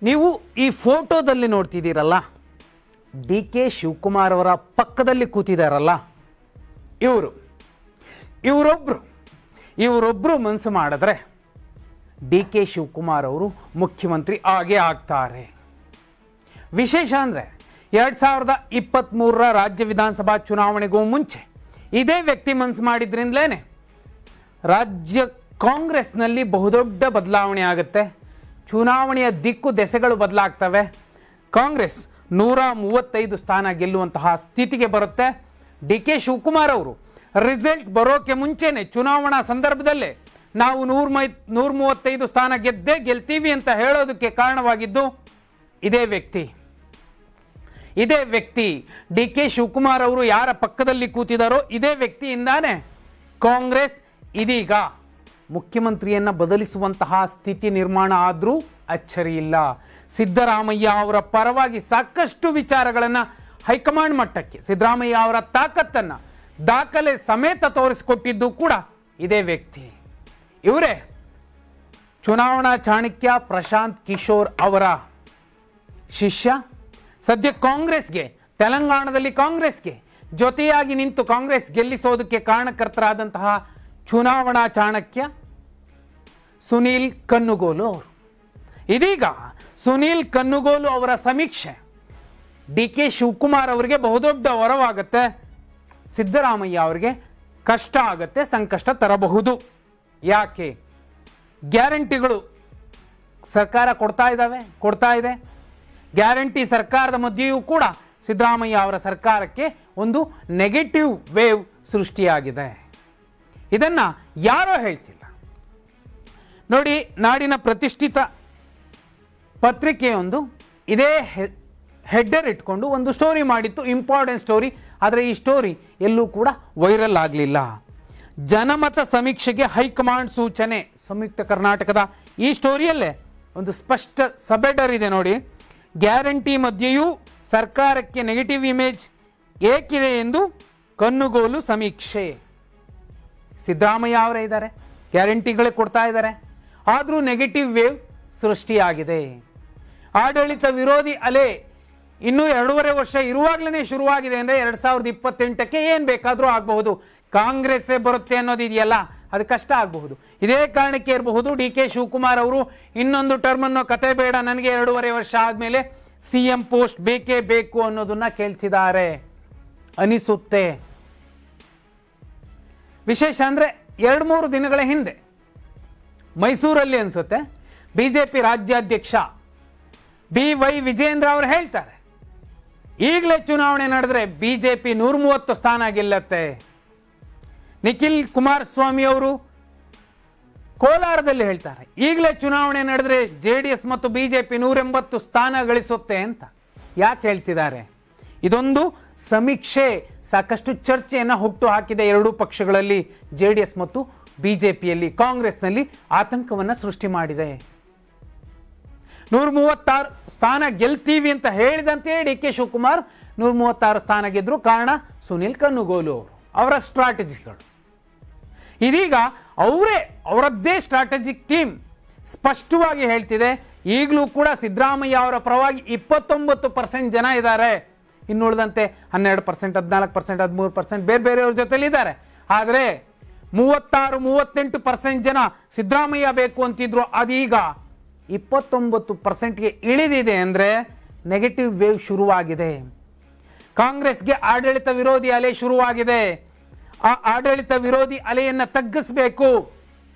ನೀವು ಈ ಫೋಟೋದಲ್ಲಿ ನೋಡ್ತಿದ್ದೀರಲ್ಲ, ಡಿ ಕೆ ಶಿವಕುಮಾರ್ ಅವರ ಪಕ್ಕದಲ್ಲಿ ಕೂತಿದಾರಲ್ಲ, ಇವರೊಬ್ಬರು ಮನಸ್ಸು ಮಾಡಿದ್ರೆ ಡಿ ಕೆ ಶಿವಕುಮಾರ್ ಅವರು ಮುಖ್ಯಮಂತ್ರಿ ಆಗೇ ಆಗ್ತಾರೆ. ವಿಶೇಷ ಅಂದರೆ 2023 ರಾಜ್ಯ ವಿಧಾನಸಭಾ ಚುನಾವಣೆಗೂ ಮುಂಚೆ ಇದೇ ವ್ಯಕ್ತಿ ಮನಸ್ಸು ಮಾಡಿದ್ರಿಂದಲೇ ರಾಜ್ಯ ಕಾಂಗ್ರೆಸ್ನಲ್ಲಿ ಬಹುದೊಡ್ಡ ಬದಲಾವಣೆ ಆಗುತ್ತೆ. ಚುನಾವಣೆಯ ದಿಕ್ಕು ದೆಸೆಗಳು ಬದಲಾಗ್ತವೆ. ಕಾಂಗ್ರೆಸ್ 135 ಸ್ಥಾನ ಗೆಲ್ಲುವಂತಹ ಸ್ಥಿತಿಗೆ ಬರುತ್ತೆ. ಡಿ ಕೆ ಶಿವಕುಮಾರ್ ಅವರು ರಿಸಲ್ಟ್ ಬರೋಕೆ ಮುಂಚೆನೆ ಚುನಾವಣಾ ಸಂದರ್ಭದಲ್ಲೇ ನಾವು 135 ಸ್ಥಾನ ಗೆಲ್ತೀವಿ ಅಂತ ಹೇಳೋದಕ್ಕೆ ಕಾರಣವಾಗಿದ್ದು ಇದೇ ವ್ಯಕ್ತಿ ಡಿ ಕೆ ಶಿವಕುಮಾರ್ ಅವರು ಯಾರ ಪಕ್ಕದಲ್ಲಿ ಕೂತಿದಾರೋ ಇದೇ ವ್ಯಕ್ತಿಯಿಂದಾನೇ ಕಾಂಗ್ರೆಸ್ ಇದೀಗ ಮುಖ್ಯಮಂತ್ರಿಯನ್ನ ಬದಲಿಸುವಂತಹ ಸ್ಥಿತಿ ನಿರ್ಮಾಣ ಆದ್ರೂ ಅಚ್ಚರಿ ಇಲ್ಲ. ಸಿದ್ದರಾಮಯ್ಯ ಅವರ ಪರವಾಗಿ ಸಾಕಷ್ಟು ವಿಚಾರಗಳನ್ನ ಹೈಕಮಾಂಡ್ ಮಟ್ಟಕ್ಕೆ ಸಿದ್ದರಾಮಯ್ಯ ಅವರ ತಾಕತ್ತನ್ನ ದಾಖಲೆ ಸಮೇತ ತೋರಿಸಿಕೊಟ್ಟಿದ್ದು ಕೂಡ ಇದೇ ವ್ಯಕ್ತಿ. ಇವರೇ ಚುನಾವಣಾ ಚಾಣಕ್ಯ ಪ್ರಶಾಂತ್ ಕಿಶೋರ್ ಅವರ ಶಿಷ್ಯ. ಸದ್ಯ ಕಾಂಗ್ರೆಸ್ಗೆ, ತೆಲಂಗಾಣದಲ್ಲಿ ಕಾಂಗ್ರೆಸ್ಗೆ ಜೊತೆಯಾಗಿ ನಿಂತು ಕಾಂಗ್ರೆಸ್ ಗೆಲ್ಲಿಸೋದಕ್ಕೆ ಕಾರಣಕರ್ತರಾದಂತಹ ಚುನಾವಣಾ ಚಾಣಕ್ಯ ಸುನೀಲ್ ಕನ್ನುಗೋಲು ಅವರು. ಇದೀಗ ಸುನೀಲ್ ಕನ್ನುಗೋಲು ಅವರ ಸಮೀಕ್ಷೆ ಡಿ ಕೆ ಶಿವಕುಮಾರ್ ಅವರಿಗೆ ಬಹುದೊಡ್ಡ ವರವಾಗುತ್ತೆ. ಸಿದ್ದರಾಮಯ್ಯ ಅವರಿಗೆ ಕಷ್ಟ ಆಗುತ್ತೆ, ಸಂಕಷ್ಟ ತರಬಹುದು. ಯಾಕೆ? ಗ್ಯಾರಂಟಿಗಳು ಸರ್ಕಾರ ಕೊಡ್ತಾ ಇದೆ. ಗ್ಯಾರಂಟಿ ಸರ್ಕಾರದ ಮಧ್ಯೆಯೂ ಕೂಡ ಸಿದ್ದರಾಮಯ್ಯ ಅವರ ಸರ್ಕಾರಕ್ಕೆ ಒಂದು ನೆಗೆಟಿವ್ ವೇವ್ ಸೃಷ್ಟಿಯಾಗಿದೆ. ಇದನ್ನ ಯಾರೋ ಹೇಳ್ತಿಲ್ಲ ನೋಡಿ. ನಾಡಿನ ಪ್ರತಿಷ್ಠಿತ ಪತ್ರಿಕೆಯೊಂದು ಇದೇ ಹೆಡ್ಡರ್ ಇಟ್ಕೊಂಡು ಒಂದು ಸ್ಟೋರಿ ಮಾಡಿತ್ತು, ಇಂಪಾರ್ಟೆಂಟ್ ಸ್ಟೋರಿ. ಆದರೆ ಈ ಸ್ಟೋರಿ ಎಲ್ಲೂ ಕೂಡ ವೈರಲ್ ಆಗಲಿಲ್ಲ. ಜನಮತ ಸಮೀಕ್ಷೆಗೆ ಹೈಕಮಾಂಡ್ ಸೂಚನೆ. ಸಂಯುಕ್ತ ಕರ್ನಾಟಕದ ಈ ಸ್ಟೋರಿಯಲ್ಲೇ ಒಂದು ಸ್ಪಷ್ಟ ಸಬೆಡರ್ ಇದೆ ನೋಡಿ. ಗ್ಯಾರಂಟಿ ಮಧ್ಯೆಯೂ ಸರ್ಕಾರಕ್ಕೆ ನೆಗೆಟಿವ್ ಇಮೇಜ್ ಏಕಿದೆ ಎಂದು ಕನ್ನುಗೋಲು ಸಮೀಕ್ಷೆ. ಸಿದ್ದರಾಮಯ್ಯ ಅವರೇ ಇದ್ದಾರೆ, ಗ್ಯಾರಂಟಿಗಳೇ ಕೊಡ್ತಾ ಇದ್ದಾರೆ, ಆದರೂ ನೆಗೆಟಿವ್ ವೇವ್ ಸೃಷ್ಟಿಯಾಗಿದೆ. ಆಡಳಿತ ವಿರೋಧಿ ಅಲೆ ಇನ್ನೂ 2.5 ವರ್ಷ ಇರುವಾಗಲೇ ಶುರುವಾಗಿದೆ ಅಂದರೆ 2028ಕ್ಕೆ ಏನು ಬೇಕಾದರೂ ಆಗಬಹುದು. ಕಾಂಗ್ರೆಸ್ಸೇ ಬರುತ್ತೆ ಅನ್ನೋದಿದೆಯಲ್ಲ, ಅದು ಕಷ್ಟ ಆಗಬಹುದು. ಇದೇ ಕಾರಣಕ್ಕೆ ಇರಬಹುದು ಡಿ ಕೆ ಶಿವಕುಮಾರ್ ಅವರು ಇನ್ನೊಂದು ಟರ್ಮ್ ಅನ್ನೋ ಕತೆ ಬೇಡ, ನನಗೆ 2.5 ವರ್ಷ ಆದಮೇಲೆ CM ಪೋಸ್ಟ್ ಬೇಕೇ ಬೇಕು ಅನ್ನೋದನ್ನ ಕೇಳ್ತಿದ್ದಾರೆ ಅನಿಸುತ್ತೆ. ವಿಶೇಷ ಅಂದ್ರೆ 2-3 ದಿನಗಳ ಹಿಂದೆ ಮೈಸೂರಲ್ಲಿ ಅನ್ಸುತ್ತೆ ಬಿಜೆಪಿ ರಾಜ್ಯಾಧ್ಯಕ್ಷ BY ವಿಜೇಂದ್ರ ಅವರು ಹೇಳ್ತಾರೆ, ಈಗಲೇ ಚುನಾವಣೆ ನಡೆದ್ರೆ ಬಿಜೆಪಿ 130 ಸ್ಥಾನ ಗೆಲ್ಲತ್ತೆ. ನಿಖಿಲ್ ಕುಮಾರಸ್ವಾಮಿ ಅವರು ಕೋಲಾರದಲ್ಲಿ ಹೇಳ್ತಾರೆ, ಈಗಲೇ ಚುನಾವಣೆ ನಡೆದ್ರೆ JDS ಮತ್ತು ಬಿಜೆಪಿ 180 ಸ್ಥಾನ ಗಳಿಸುತ್ತೆ ಅಂತ. ಯಾಕೆ ಹೇಳ್ತಿದ್ದಾರೆ? ಇದೊಂದು ಸಮೀಕ್ಷೆ ಸಾಕಷ್ಟು ಚರ್ಚೆಯನ್ನು ಹುಟ್ಟು ಹಾಕಿದೆ. ಎರಡೂ ಪಕ್ಷಗಳಲ್ಲಿ, JDS ಮತ್ತು ಬಿಜೆಪಿಯಲ್ಲಿ, ಕಾಂಗ್ರೆಸ್ನಲ್ಲಿ ಆತಂಕವನ್ನು ಸೃಷ್ಟಿ ಮಾಡಿದೆ. 136 ಸ್ಥಾನ ಗೆಲ್ತೀವಿ ಅಂತ ಹೇಳಿದಂತೆ ಡಿ ಕೆ ಶಿವಕುಮಾರ್ 136 ಸ್ಥಾನ ಗೆದ್ರು. ಕಾರಣ ಸುನೀಲ್ ಕನ್ನುಗೋಲು ಅವರು, ಅವರ ಸ್ಟ್ರಾಟಜಿಗಳು. ಇದೀಗ ಅವರದ್ದೇ ಸ್ಟ್ರಾಟಜಿಕ್ ಟೀಮ್ ಸ್ಪಷ್ಟವಾಗಿ ಹೇಳ್ತಿದೆ, ಈಗಲೂ ಕೂಡ ಸಿದ್ದರಾಮಯ್ಯ ಅವರ ಪರವಾಗಿ 29% ಜನ ಇದ್ದಾರೆ. ಇನ್ನುಳಿದಂತೆ 12%, 14%, 13% ಬೇರೆಯವ್ರ ಜೊತೆಲಿ ಇದ್ದಾರೆ. ಆದರೆ 36-38% ಜನ ಸಿದ್ದರಾಮಯ್ಯ ಬೇಕು ಅಂತಿದ್ರು. ಅದೀಗ 29%ಗೆ ಇಳಿದಿದೆ. ಅಂದರೆ ನೆಗೆಟಿವ್ ವೇವ್ ಶುರುವಾಗಿದೆ. ಕಾಂಗ್ರೆಸ್ಗೆ ಆಡಳಿತ ವಿರೋಧಿ ಅಲೆ ಶುರುವಾಗಿದೆ. ಆ ಆಡಳಿತ ವಿರೋಧಿ ಅಲೆಯನ್ನು ತಗ್ಗಿಸಬೇಕು.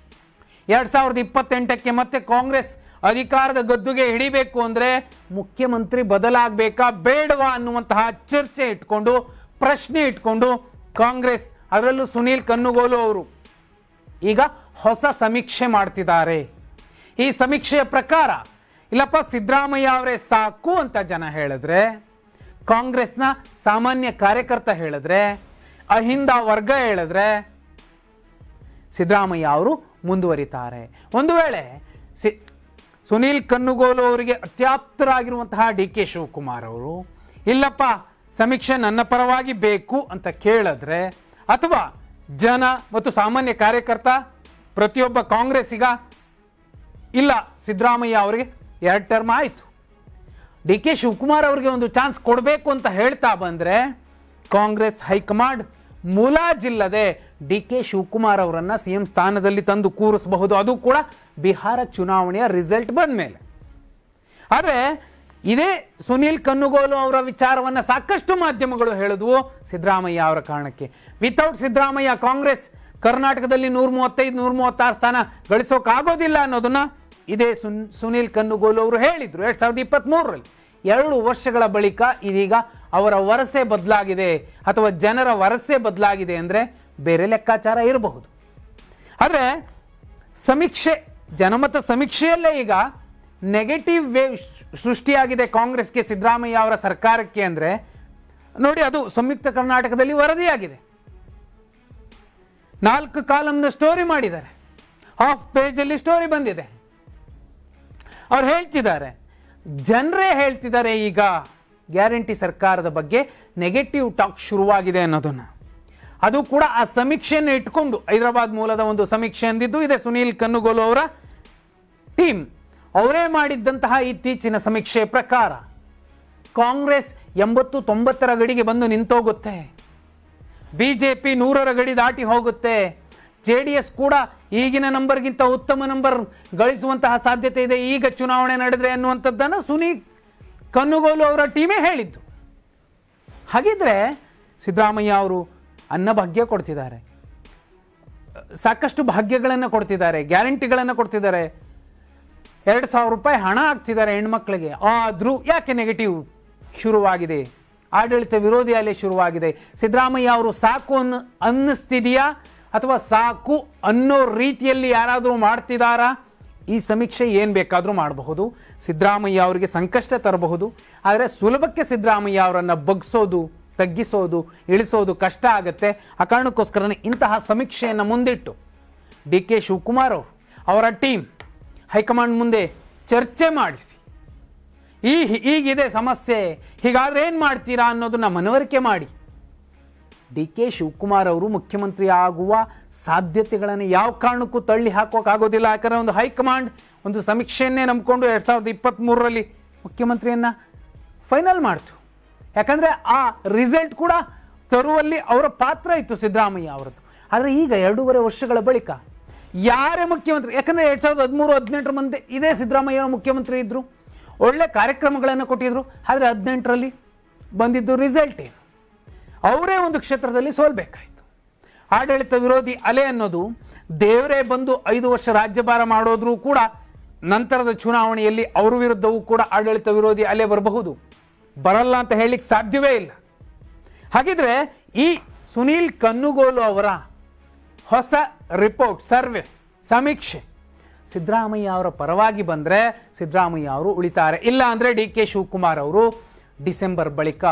2028ಕ್ಕೆ ಮತ್ತೆ ಕಾಂಗ್ರೆಸ್ ಅಧಿಕಾರದ ಗದ್ದುಗೆ ಹಿಡಿಬೇಕು ಅಂದ್ರೆ ಮುಖ್ಯಮಂತ್ರಿ ಬದಲಾಗಬೇಕಾ ಬೇಡವಾ ಅನ್ನುವಂತಹ ಚರ್ಚೆ ಇಟ್ಕೊಂಡು, ಪ್ರಶ್ನೆ ಇಟ್ಕೊಂಡು ಕಾಂಗ್ರೆಸ್, ಅದರಲ್ಲೂ ಸುನೀಲ್ ಕನ್ನುಗೋಲು ಅವರು ಈಗ ಹೊಸ ಸಮೀಕ್ಷೆ ಮಾಡ್ತಿದ್ದಾರೆ. ಈ ಸಮೀಕ್ಷೆಯ ಪ್ರಕಾರ ಇಲ್ಲಪ್ಪ ಸಿದ್ದರಾಮಯ್ಯ ಅವರೇ ಸಾಕು ಅಂತ ಜನ ಹೇಳಿದ್ರೆ, ಕಾಂಗ್ರೆಸ್ನ ಸಾಮಾನ್ಯ ಕಾರ್ಯಕರ್ತ ಹೇಳಿದ್ರೆ, ಅಹಿಂದ ವರ್ಗ ಹೇಳಿದ್ರೆ ಸಿದ್ದರಾಮಯ್ಯ ಅವರು ಮುಂದುವರಿತಾರೆ. ಒಂದು ವೇಳೆ ಸುನೀಲ್ ಕನ್ನುಗೋಲು ಅವರಿಗೆ ಅತ್ಯಾಪ್ತರಾಗಿರುವಂತಹ ಡಿ ಕೆ ಶಿವಕುಮಾರ್ ಅವರು ಇಲ್ಲಪ್ಪ ಸಮೀಕ್ಷೆ ನನ್ನ ಪರವಾಗಿ ಬೇಕು ಅಂತ ಕೇಳಿದ್ರೆ, ಅಥವಾ ಜನ ಮತ್ತು ಸಾಮಾನ್ಯ ಕಾರ್ಯಕರ್ತ ಪ್ರತಿಯೊಬ್ಬ ಕಾಂಗ್ರೆಸ್ಸಿಗ ಇಲ್ಲ ಸಿದ್ದರಾಮಯ್ಯ ಅವರಿಗೆ 2 ಟರ್ಮ್ ಆಯಿತು, ಡಿ ಕೆ ಶಿವಕುಮಾರ್ ಅವರಿಗೆ ಒಂದು ಚಾನ್ಸ್ ಕೊಡಬೇಕು ಅಂತ ಹೇಳ್ತಾ ಬಂದ್ರೆ ಕಾಂಗ್ರೆಸ್ ಹೈಕಮಾಂಡ್ ಮುಲಾಜಿಲ್ಲದೆ ಡಿ ಕೆ ಶಿವಕುಮಾರ್ ಅವರನ್ನ ಸಿಎಂ ಸ್ಥಾನದಲ್ಲಿ ತಂದು ಕೂರಿಸಬಹುದು, ಅದು ಕೂಡ ಬಿಹಾರ ಚುನಾವಣೆಯ ರಿಸಲ್ಟ್ ಬಂದ ಮೇಲೆ. ಆದರೆ ಇದೇ ಸುನೀಲ್ ಕನ್ನುಗೋಲು ಅವರ ವಿಚಾರವನ್ನ ಸಾಕಷ್ಟು ಮಾಧ್ಯಮಗಳು ಹೇಳಿದ್ವು ಸಿದ್ದರಾಮಯ್ಯ ಅವರ ಕಾರಣಕ್ಕೆ. ವಿತೌಟ್ ಸಿದ್ದರಾಮಯ್ಯ ಕಾಂಗ್ರೆಸ್ ಕರ್ನಾಟಕದಲ್ಲಿ 135 136 ಸ್ಥಾನ ಗಳಿಸೋಕ್ಕಾಗೋದಿಲ್ಲ ಅನ್ನೋದನ್ನ ಇದೇ ಸುನೀಲ್ ಕನ್ನುಗೋಲು ಅವರು ಹೇಳಿದ್ರು 2023ರಲ್ಲಿ. 2 ವರ್ಷಗಳ ಬಳಿಕ ಇದೀಗ ಅವರ ವರಸೆ ಬದಲಾಗಿದೆ ಅಥವಾ ಜನರ ವರಸೆ ಬದಲಾಗಿದೆ ಅಂದ್ರೆ ಬೇರೆ ಲೆಕ್ಕಾಚಾರ ಇರಬಹುದು. ಆದರೆ ಸಮೀಕ್ಷೆ, ಜನಮತ ಸಮೀಕ್ಷೆಯಲ್ಲೇ ಈಗ ನೆಗೆಟಿವ್ ವೇವ್ ಸೃಷ್ಟಿಯಾಗಿದೆ ಕಾಂಗ್ರೆಸ್ಗೆ, ಸಿದ್ದರಾಮಯ್ಯ ಅವರ ಸರ್ಕಾರಕ್ಕೆ. ಅಂದ್ರೆ ನೋಡಿ, ಅದು ಸಂಯುಕ್ತ ಕರ್ನಾಟಕದಲ್ಲಿ ವರದಿಯಾಗಿದೆ. 4 ಕಾಲಂನ ಸ್ಟೋರಿ ಮಾಡಿದ್ದಾರೆ, ಹಾಫ್ ಪೇಜ್ ಅಲ್ಲಿ ಸ್ಟೋರಿ ಬಂದಿದೆ. ಅವ್ರು ಹೇಳ್ತಿದ್ದಾರೆ, ಜನರೇ ಹೇಳ್ತಿದ್ದಾರೆ ಈಗ ಗ್ಯಾರಂಟಿ ಸರ್ಕಾರದ ಬಗ್ಗೆ ನೆಗೆಟಿವ್ ಟಾಕ್ ಶುರುವಾಗಿದೆ ಅನ್ನೋದನ್ನ. ಅದು ಕೂಡ ಆ ಸಮೀಕ್ಷೆಯನ್ನು ಇಟ್ಕೊಂಡು, ಹೈದರಾಬಾದ್ ಮೂಲದ ಒಂದು ಸಮೀಕ್ಷೆ ಅಂದಿದ್ದು ಇದೆ ಸುನೀಲ್ ಕನ್ನುಗೋಲು ಅವರ ಟೀಮ್ ಅವರೇ ಮಾಡಿದ್ದಂತಹ ಇತ್ತೀಚಿನ ಸಮೀಕ್ಷೆ ಪ್ರಕಾರ ಕಾಂಗ್ರೆಸ್ 80-90ರ ಗಡಿಗೆ ಬಂದು ನಿಂತೋಗುತ್ತೆ, ಬಿಜೆಪಿ 100ರ ಗಡಿ ದಾಟಿ ಹೋಗುತ್ತೆ, ಜೆಡಿಎಸ್ ಕೂಡ ಈಗಿನ ನಂಬರ್ಗಿಂತ ಉತ್ತಮ ನಂಬರ್ ಗಳಿಸುವಂತಹ ಸಾಧ್ಯತೆ ಇದೆ ಈಗ ಚುನಾವಣೆ ನಡೆದ್ರೆ ಅನ್ನುವಂಥದ್ದನ್ನು ಸುನೀಲ್ ಕನ್ನುಗೋಲು ಅವರ ಟೀಮೇ ಹೇಳಿದ್ದು. ಹಾಗಿದ್ರೆ ಸಿದ್ದರಾಮಯ್ಯ ಅವರು ಅನ್ನಭಾಗ್ಯ ಕೊಡ್ತಿದ್ದಾರೆ, ಸಾಕಷ್ಟು ಭಾಗ್ಯಗಳನ್ನು ಕೊಡ್ತಿದ್ದಾರೆ, ಗ್ಯಾರಂಟಿಗಳನ್ನು ಕೊಡ್ತಿದ್ದಾರೆ, 2,000 ರೂಪಾಯಿ ಹಣ ಹಾಕ್ತಿದ್ದಾರೆ ಹೆಣ್ಮಕ್ಳಿಗೆ. ಆದ್ರೂ ಯಾಕೆ ನೆಗೆಟಿವ್ ಶುರುವಾಗಿದೆ? ಆಡಳಿತ ವಿರೋಧಿ ಅಲೆ ಶುರುವಾಗಿದೆ. ಸಿದ್ದರಾಮಯ್ಯ ಅವರು ಸಾಕು ಅನ್ನಿಸ್ತಿದೆಯಾ ಅಥವಾ ಸಾಕು ಅನ್ನೋ ರೀತಿಯಲ್ಲಿ ಯಾರಾದರೂ ಮಾಡ್ತಿದ್ದಾರಾ? ಈ ಸಮೀಕ್ಷೆ ಏನ್ ಬೇಕಾದರೂ ಮಾಡಬಹುದು, ಸಿದ್ದರಾಮಯ್ಯ ಅವರಿಗೆ ಸಂಕಷ್ಟ ತರಬಹುದು. ಆದರೆ ಸುಲಭಕ್ಕೆ ಸಿದ್ದರಾಮಯ್ಯ ಅವರನ್ನ ಬಗ್ಸೋದು, ತಗ್ಗಿಸೋದು, ಇಳಿಸೋದು ಕಷ್ಟ ಆಗುತ್ತೆ. ಆ ಕಾರಣಕ್ಕೋಸ್ಕರನೇ ಇಂತಹ ಸಮೀಕ್ಷೆಯನ್ನು ಮುಂದಿಟ್ಟು ಡಿ ಕೆ ಶಿವಕುಮಾರ್ ಅವರು ಅವರ ಟೀಮ್ ಹೈಕಮಾಂಡ್ ಮುಂದೆ ಚರ್ಚೆ ಮಾಡಿಸಿ, ಈಗಿದೆ ಸಮಸ್ಯೆ, ಹೀಗಾದ್ರೆ ಏನ್ ಮಾಡ್ತೀರಾ ಅನ್ನೋದನ್ನ ಮನವರಿಕೆ ಮಾಡಿ ಡಿ ಕೆ ಶಿವಕುಮಾರ್ ಅವರು ಮುಖ್ಯಮಂತ್ರಿ ಆಗುವ ಸಾಧ್ಯತೆಗಳನ್ನು ಯಾವ ಕಾರಣಕ್ಕೂ ತಳ್ಳಿ ಹಾಕೋಕ್ಕಾಗೋದಿಲ್ಲ. ಯಾಕಂದ್ರೆ ಒಂದು ಹೈಕಮಾಂಡ್ ಒಂದು ಸಮೀಕ್ಷೆಯನ್ನೇ ನಂಬಿಕೊಂಡು 2023ರಲ್ಲಿ ಮುಖ್ಯಮಂತ್ರಿಯನ್ನ ಫೈನಲ್ ಮಾಡ್ತು. ಯಾಕಂದ್ರೆ ಆ ರಿಸಲ್ಟ್ ಕೂಡ ತರುವಲ್ಲಿ ಅವರ ಪಾತ್ರ ಇತ್ತು ಸಿದ್ದರಾಮಯ್ಯ ಅವರದ್ದು. ಆದರೆ ಈಗ 2.5 ವರ್ಷಗಳ ಬಳಿಕ ಯಾರೇ ಮುಖ್ಯಮಂತ್ರಿ, ಯಾಕಂದ್ರೆ 2013-18ರ ಮುಂದೆ ಇದೇ ಸಿದ್ದರಾಮಯ್ಯ ಮುಖ್ಯಮಂತ್ರಿ ಇದ್ರು, ಒಳ್ಳೆ ಕಾರ್ಯಕ್ರಮಗಳನ್ನು ಕೊಟ್ಟಿದ್ರು. ಆದರೆ 18ರಲ್ಲಿ ಬಂದಿದ್ದು ರಿಸಲ್ಟ್ ಏನು? ಅವರೇ ಒಂದು ಕ್ಷೇತ್ರದಲ್ಲಿ ಸೋಲ್ಬೇಕಾಯ್ತು. ಆಡಳಿತ ವಿರೋಧಿ ಅಲೆ ಅನ್ನೋದು ದೇವರೇ ಬಂದು 5 ವರ್ಷ ರಾಜ್ಯಭಾರ ಮಾಡೋದ್ರೂ ಕೂಡ ನಂತರದ ಚುನಾವಣೆಯಲ್ಲಿ ಅವರ ವಿರುದ್ಧವೂ ಕೂಡ ಆಡಳಿತ ವಿರೋಧಿ ಅಲೆ ಬರಬಹುದು, ಬರಲ್ಲ ಅಂತ ಹೇಳಲಿಕ್ಕೆ ಸಾಧ್ಯವೇ ಇಲ್ಲ. ಹಾಗಿದ್ರೆ ಈ ಸುನೀಲ್ ಕನ್ನುಗೋಲು ಅವರ ಹೊಸ ರಿಪೋರ್ಟ್, ಸರ್ವೆ, ಸಮೀಕ್ಷೆ ಸಿದ್ದರಾಮಯ್ಯ ಅವರ ಪರವಾಗಿ ಬಂದ್ರೆ ಸಿದ್ದರಾಮಯ್ಯ ಅವರು ಉಳಿತಾರೆ, ಇಲ್ಲ ಅಂದ್ರೆ ಡಿ ಕೆ ಶಿವಕುಮಾರ್ ಅವರು ಡಿಸೆಂಬರ್ ಬಳಿಕ,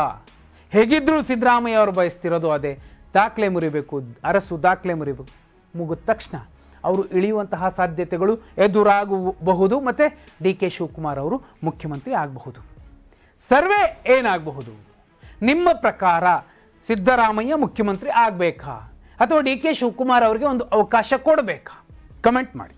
ಹೇಗಿದ್ರು ಸಿದ್ದರಾಮಯ್ಯ ಅವರು ಬಯಸ್ತಿರೋದು ಅದೇ, ದಾಖಲೆ ಮುರಿಬೇಕು, ಅರಸು ದಾಖಲೆ ಮುರಿಬೇಕು, ಮುಗಿದ ತಕ್ಷಣ ಅವರು ಇಳಿಯುವಂತಹ ಸಾಧ್ಯತೆಗಳು ಎದುರಾಗಬಹುದು. ಮತ್ತೆ ಡಿ ಕೆ ಶಿವಕುಮಾರ್ ಅವರು ಮುಖ್ಯಮಂತ್ರಿ ಆಗಬಹುದು. ಸರ್ವೆ ಏನಾಗಬಹುದು? ನಿಮ್ಮ ಪ್ರಕಾರ ಸಿದ್ದರಾಮಯ್ಯ ಮುಖ್ಯಮಂತ್ರಿ ಆಗಬೇಕಾ ಅಥವಾ ಡಿ ಕೆ ಶಿವಕುಮಾರ್ ಅವರಿಗೆ ಒಂದು ಅವಕಾಶ ಕೊಡಬೇಕಾ? ಕಮೆಂಟ್ ಮಾಡಿ.